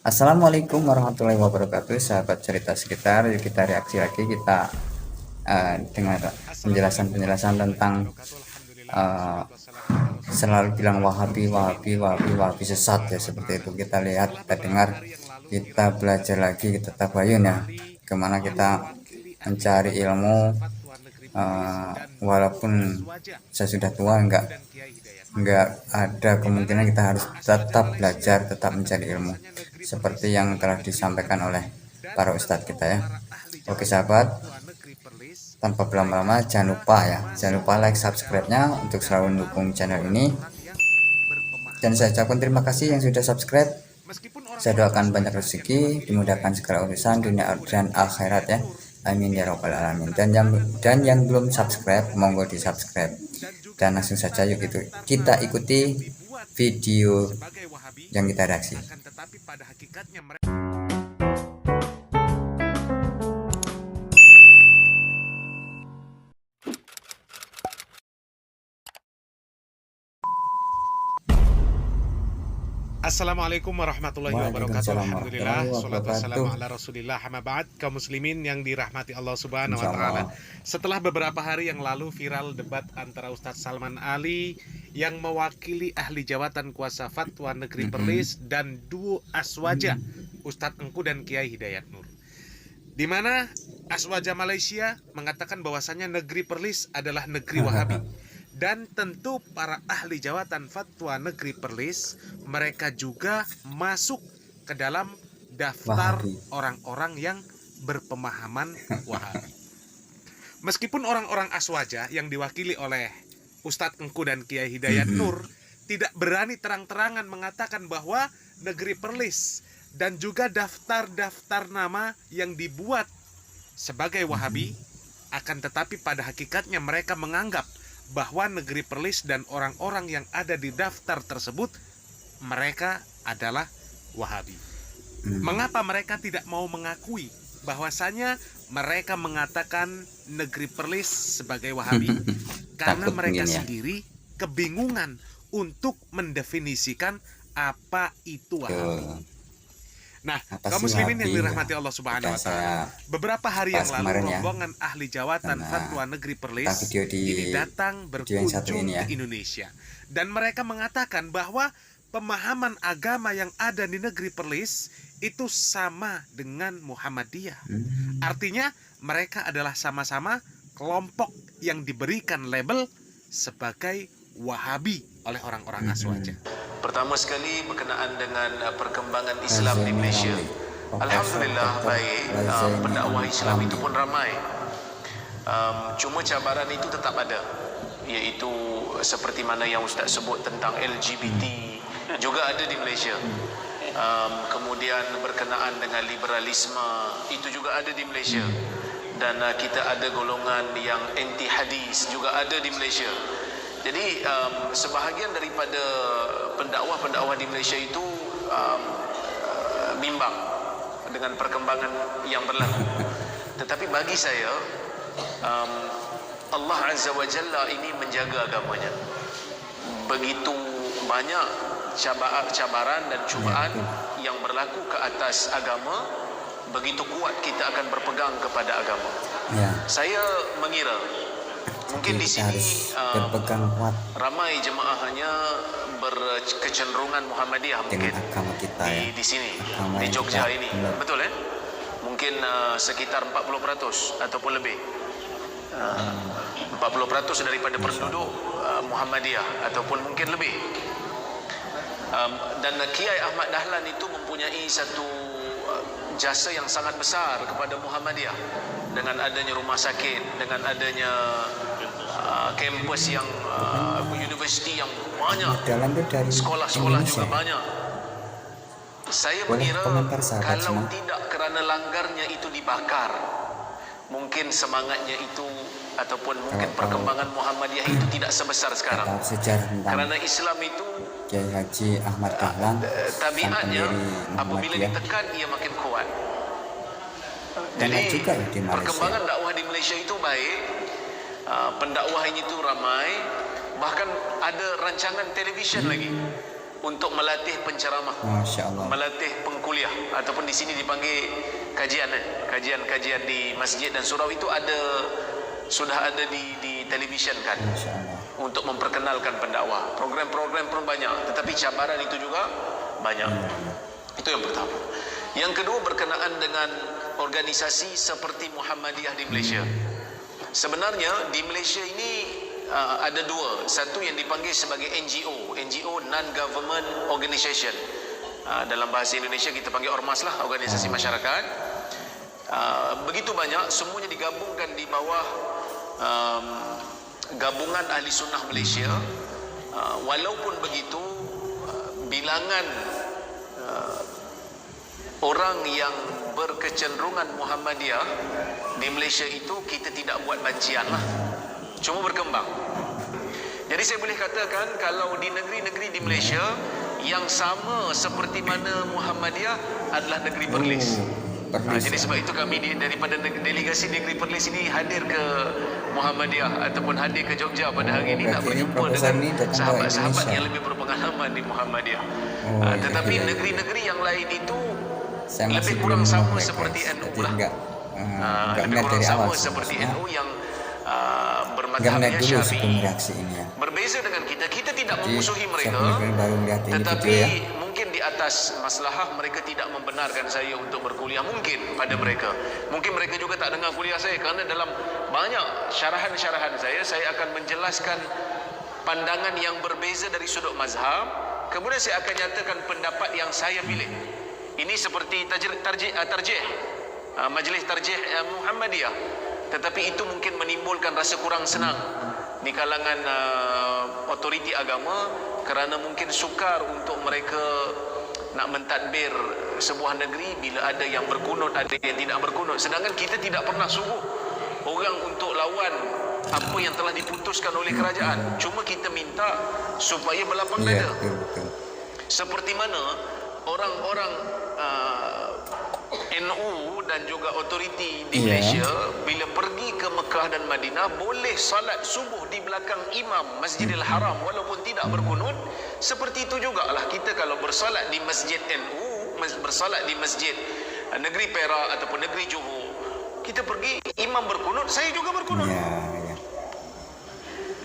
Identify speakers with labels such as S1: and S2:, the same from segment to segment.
S1: Assalamualaikum warahmatullahi wabarakatuh, sahabat cerita sekitar. Yuk kita reaksi lagi, kita dengar penjelasan-penjelasan tentang uh, selalu bilang Wahabi, Wahabi, Wahabi, Wahabi sesat ya, seperti itu. Kita lihat, kita dengar, kita belajar lagi, kita tabayun ya, kemana kita mencari ilmu. Walaupun saya sudah tua, enggak ada kemungkinan, kita harus tetap belajar, tetap mencari ilmu seperti yang telah disampaikan oleh para ustadz kita ya. Oke sahabat, tanpa berlama-lama jangan lupa like, subscribe-nya untuk selalu mendukung channel ini. Dan saya ucapkan terima kasih yang sudah subscribe. Saya doakan banyak rezeki, dimudahkan segala urusan dunia dan akhirat ya. Amin ya robbal alamin. Dan yang belum subscribe, monggo di subscribe. Dan langsung saja yuk kita ikuti video yang kita reaksi.
S2: Assalamualaikum warahmatullahi wabarakatuh. Alhamdulillah, salatu wassalamu ala rasulillah, amma ba'd. Kaum muslimin yang dirahmati Allah subhanahu wa ta'ala, setelah beberapa hari yang lalu viral debat antara Ustadz Salman Ali yang mewakili ahli jabatan kuasa fatwa negeri Perlis dan duo Aswaja, Ustadz Engku dan Kiai Hidayat Nur, di mana Aswaja Malaysia mengatakan bahwasannya negeri Perlis adalah negeri Wahabi. Dan tentu para ahli jawatan fatwa negeri Perlis, mereka juga masuk ke dalam daftar orang-orang yang berpemahaman Wahabi. Meskipun orang-orang Aswaja yang diwakili oleh Ustadz Engku dan Kiai Hidayat Nur tidak berani terang-terangan mengatakan bahwa negeri Perlis dan juga daftar-daftar nama yang dibuat sebagai Wahabi, akan tetapi pada hakikatnya mereka menganggap bahwa negeri Perlis dan orang-orang yang ada di daftar tersebut mereka adalah Wahabi. Mengapa mereka tidak mau mengakui bahwasanya mereka mengatakan negeri Perlis sebagai Wahabi? Karena mereka sendiri kebingungan untuk mendefinisikan apa itu Wahabi. Nah, kaum muslimin yang dirahmati Allah subhanahu wa ta'ala, beberapa hari yang lalu rombongan ahli jawatan fatwa negeri Perlis ini datang berkunjung ke Indonesia. Dan mereka mengatakan bahwa pemahaman agama yang ada di negeri Perlis itu sama dengan Muhammadiyah. Artinya mereka adalah sama-sama kelompok yang diberikan label sebagai Wahabi oleh orang-orang Aswaja. Pertama sekali berkenaan dengan perkembangan Islam di Malaysia. Alhamdulillah baik, pendakwah Islam itu pun ramai. Cuma cabaran itu tetap ada, iaitu seperti mana yang Ustaz sebut tentang LGBT juga ada di Malaysia. Kemudian berkenaan dengan liberalisme itu juga ada di Malaysia. Dan kita ada golongan yang anti hadis juga ada di Malaysia. Jadi sebahagian daripada pendakwah-pendakwah di Malaysia itu bimbang dengan perkembangan yang berlaku. Tetapi bagi saya, Allah Azza wa Jalla ini menjaga agamanya. Begitu banyak cabaran dan cubaan yang berlaku ke atas agama, begitu kuat kita akan berpegang kepada agama. Saya mengira mungkin di sini ramai jemaahnya berkecenderungan Muhammadiyah mungkin di sini di Jogja ini, betul ya? Mungkin sekitar 40% ataupun lebih. 40% daripada penduduk Muhammadiyah ataupun mungkin lebih. Dan Kiai Ahmad Dahlan itu mempunyai satu jasa yang sangat besar kepada Muhammadiyah dengan adanya rumah sakit, dengan adanya kampus yang universiti yang banyak, sekolah-sekolah juga banyak. Saya mengira kalau tidak kerana langgarnya itu dibakar, mungkin semangatnya itu ataupun mungkin perkembangan Muhammadiyah itu tidak sebesar sekarang. Karena Islam itu
S1: Kiai Haji Ahmad Dahlan
S2: tabiatnya apabila ditekan ia makin kuat. Jadi perkembangan dakwah di Malaysia itu baik, pendakwahnya itu ramai, bahkan ada rancangan televisyen lagi untuk melatih penceramah, melatih pengkuliah.
S3: ataupun di sini dipanggil kajian di masjid dan surau itu sudah ada di televisyen kan, untuk memperkenalkan pendakwah. Program-program pun banyak, tetapi cabaran itu juga banyak. Itu yang pertama. Yang kedua berkenaan dengan organisasi seperti Muhammadiyah di Malaysia. Sebenarnya di Malaysia ini ada dua. Satu yang dipanggil sebagai NGO, Non-Government Organisation. Dalam bahasa Indonesia kita panggil ormas lah, organisasi masyarakat. Begitu banyak, semuanya digabungkan di bawah Gabungan Ahli Sunnah Malaysia. Walaupun begitu, bilangan orang yang berkecenderungan Muhammadiyah di Malaysia itu kita tidak buat bancian lah, cuma berkembang. Jadi saya boleh katakan kalau di negeri-negeri di Malaysia yang sama seperti mana Muhammadiyah adalah negeri Perlis. Jadi sebab itu kami daripada delegasi negeri Perlis ini hadir ke Muhammadiyah ataupun hadir ke Jogja pada hari ini nak berjumpa dengan sahabat-sahabat yang lebih berpengalaman di Muhammadiyah. Tetapi negeri-negeri yang lain itu lebih kurang sama seperti NU lah. Lebih kurang sama seperti NU yang bermadhabnya Syafi'i. Berbeza dengan kita tidak memusuhi mereka, tetapi mungkin di atas maslahah mereka tidak membenarkan saya untuk berkuliah. Mungkin pada mereka, mungkin mereka juga tak dengar kuliah saya, kerana dalam banyak syarahan-syarahan saya akan menjelaskan pandangan yang berbeza dari sudut mazhab. Kemudian saya akan nyatakan pendapat yang saya pilih. Ini seperti tarjih majlis tarjih Muhammadiyah, tetapi itu mungkin menimbulkan rasa kurang senang di kalangan otoriti agama, kerana mungkin sukar untuk mereka nak mentadbir sebuah negeri bila ada yang berkunut, ada yang tidak berkunut. Sedangkan kita tidak pernah suruh orang untuk lawan apa yang telah diputuskan oleh kerajaan. Cuma kita minta supaya berlapang dada. Seperti mana orang-orang NU dan juga otoriti di Malaysia bila pergi ke Mekah dan Madinah boleh salat subuh di belakang imam Masjidil Haram walaupun tidak berkunut. Seperti itu jugalah kita kalau bersalat di masjid NU, bersalat di masjid negeri Perak ataupun negeri Johor, kita pergi imam berkunut, saya juga berkunut.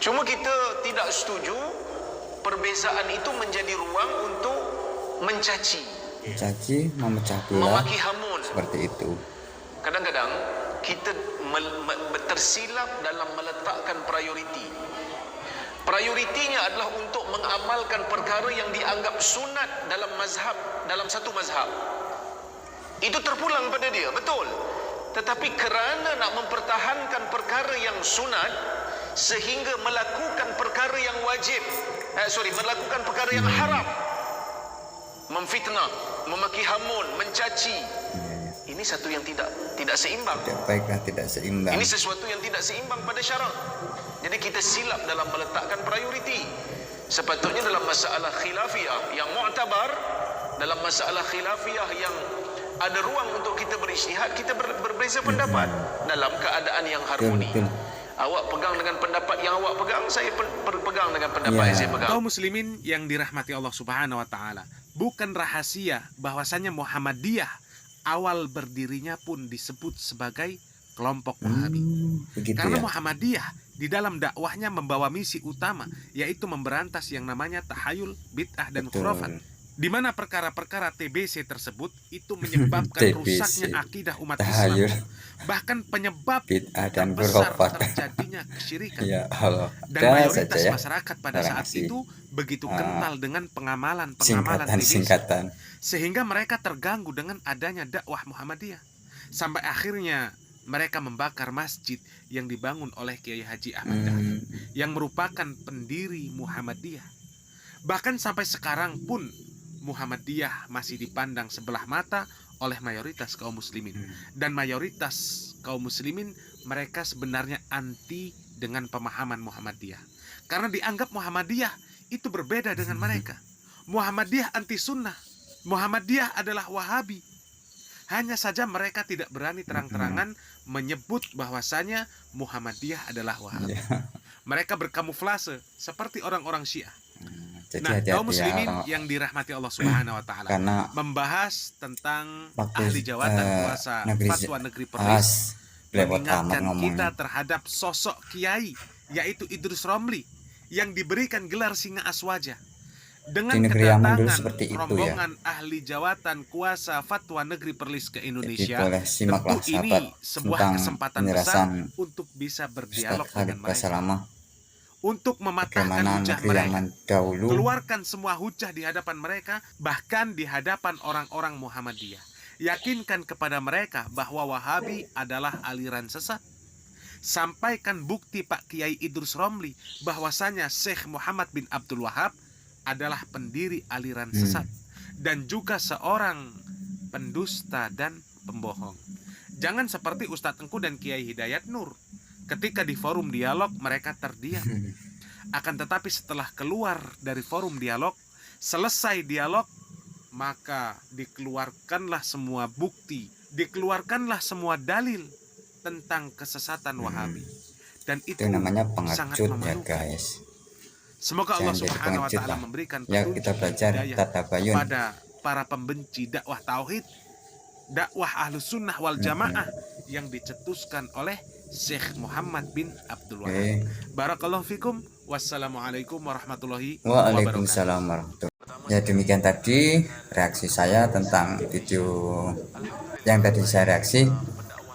S3: Cuma kita tidak setuju perbezaan itu menjadi ruang untuk mencaci,
S1: memecah belah,
S3: memaki hamun.
S1: seperti itu.
S3: Kadang-kadang kita tersilap dalam meletakkan prioriti. Prioritinya adalah untuk mengamalkan perkara yang dianggap sunat dalam mazhab, dalam satu mazhab. Itu terpulang pada dia, betul. Tetapi kerana nak mempertahankan perkara yang sunat sehingga melakukan perkara yang wajib, melakukan perkara yang haram, memfitnah, memaki hamun, mencaci. Ini satu yang tidak seimbang.
S1: Tidak seimbang.
S3: Ini sesuatu yang tidak seimbang pada syarak. Jadi kita silap dalam meletakkan prioriti. Sepatutnya dalam masalah khilafiyah yang mu'tabar, dalam masalah khilafiyah yang ada ruang untuk kita berijtihad, kita berbeza pendapat dalam keadaan yang harmoni. Awak pegang dengan pendapat yang awak pegang, saya berpegang dengan pendapat yang saya pegang.
S2: Kaum muslimin yang dirahmati Allah Subhanahu wa taala, bukan rahasia bahwasanya Muhammadiyah awal berdirinya pun disebut sebagai kelompok Wahabi. Karena Muhammadiyah di dalam dakwahnya membawa misi utama, yaitu memberantas yang namanya tahayul, bid'ah dan khurafat. Di mana perkara-perkara TBC tersebut itu menyebabkan rusaknya akidah umat Islam. Bahkan penyebab terbesar terjadinya kesyirikan. Dan mayoritas masyarakat pada saat itu begitu kental dengan pengamalan TBC, sehingga mereka terganggu dengan adanya dakwah Muhammadiyah. Sampai akhirnya mereka membakar masjid yang dibangun oleh Kiai Haji Ahmad Dahlan yang merupakan pendiri Muhammadiyah. Bahkan sampai sekarang pun Muhammadiyah masih dipandang sebelah mata oleh mayoritas kaum muslimin. Dan mayoritas kaum muslimin mereka sebenarnya anti dengan pemahaman Muhammadiyah, karena dianggap Muhammadiyah itu berbeda dengan mereka. Muhammadiyah anti sunnah, Muhammadiyah adalah Wahabi. Hanya saja mereka tidak berani terang-terangan menyebut bahwasanya Muhammadiyah adalah Wahabi. Mereka berkamuflase seperti orang-orang Syiah.
S1: Jadi
S2: Nah, kaum
S1: hati-hati ya
S2: muslimin
S1: orang,
S2: yang dirahmati Allah Subhanahu wa taala,
S1: karena
S2: membahas tentang
S1: waktu
S2: ahli jawatan kuasa
S1: negeri
S2: fatwa negeri Perlis
S1: belepotan amat
S2: mengingatkan kita
S1: ngomongnya.
S2: terhadap sosok kiai yaitu Idrus Romli yang diberikan gelar singa aswaja. Dengan
S1: Di negeri Yaman dulu
S2: kedatangan
S1: seperti itu ya.
S2: rombongan ahli jawatan kuasa fatwa negeri Perlis ke
S1: Jadi
S2: Indonesia,
S1: boleh simaklah
S2: tentu
S1: sahabat
S2: ini sebuah
S1: tentang
S2: kesempatan
S1: penjelasan
S2: besar untuk bisa
S1: Ustadz
S2: berdialog
S1: Khalid
S2: dengan mereka,
S1: Basalamah
S2: untuk mematahkan
S1: bagaimana
S2: hujah
S1: negeri
S2: mereka,
S1: Yaman dahulu.
S2: keluarkan semua hujah di hadapan mereka, bahkan di hadapan orang-orang Muhammadiyah. Yakinkan kepada mereka bahwa Wahabi adalah aliran sesat. Sampaikan bukti Pak Kiai Idrus Romli bahwasanya Syekh Muhammad bin Abdul Wahab adalah pendiri aliran sesat dan juga seorang pendusta dan pembohong. Jangan seperti Ustadz Engku dan Kiai Hidayat Nur. Ketika di forum dialog mereka terdiam. Akan tetapi setelah keluar dari forum dialog, selesai dialog, maka dikeluarkanlah semua bukti, dikeluarkanlah semua dalil tentang kesesatan Wahabi. Dan itu
S1: namanya
S2: sangat
S1: pengecut ya
S2: memalukan.
S1: guys.
S2: Semoga Allah
S1: Jangan jadi
S2: Subhanahu wa
S1: pengecut
S2: taala
S1: lah.
S2: memberikan
S1: Ya
S2: petunjuk
S1: kita belajar
S2: hidayah
S1: tatabayun.
S2: kepada para pembenci dakwah tauhid, dakwah Ahlus Sunnah wal Jamaah yang dicetuskan oleh Syekh Muhammad bin Abdul Wahab. Barakallahu fikum. Wassalamualaikum warahmatullahi wabarakatuh.
S1: Waalaikumsalam warahmatullahi wabarakatuh. Ya demikian tadi reaksi saya tentang video yang tadi saya reaksi,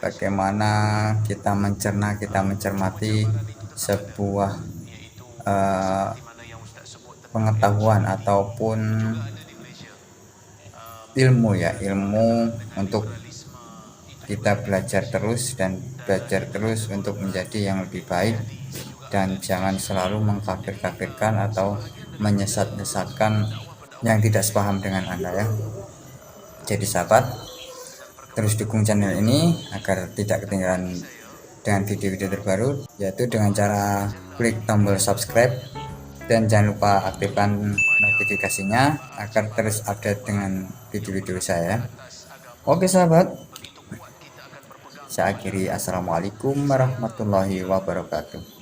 S1: bagaimana kita mencerna, kita mencermati sebuah pengetahuan ataupun ilmu ya, ilmu untuk kita belajar terus dan belajar terus untuk menjadi yang lebih baik, dan jangan selalu mengkafir-kafirkan atau menyesat-nyesatkan yang tidak sepaham dengan Anda ya. Jadi sahabat, terus dukung channel ini agar tidak ketinggalan dengan video-video terbaru, yaitu dengan cara klik tombol subscribe dan jangan lupa aktifkan notifikasinya agar terus update dengan video-video saya. Oke sahabat, saya akhiri. Assalamualaikum warahmatullahi wabarakatuh.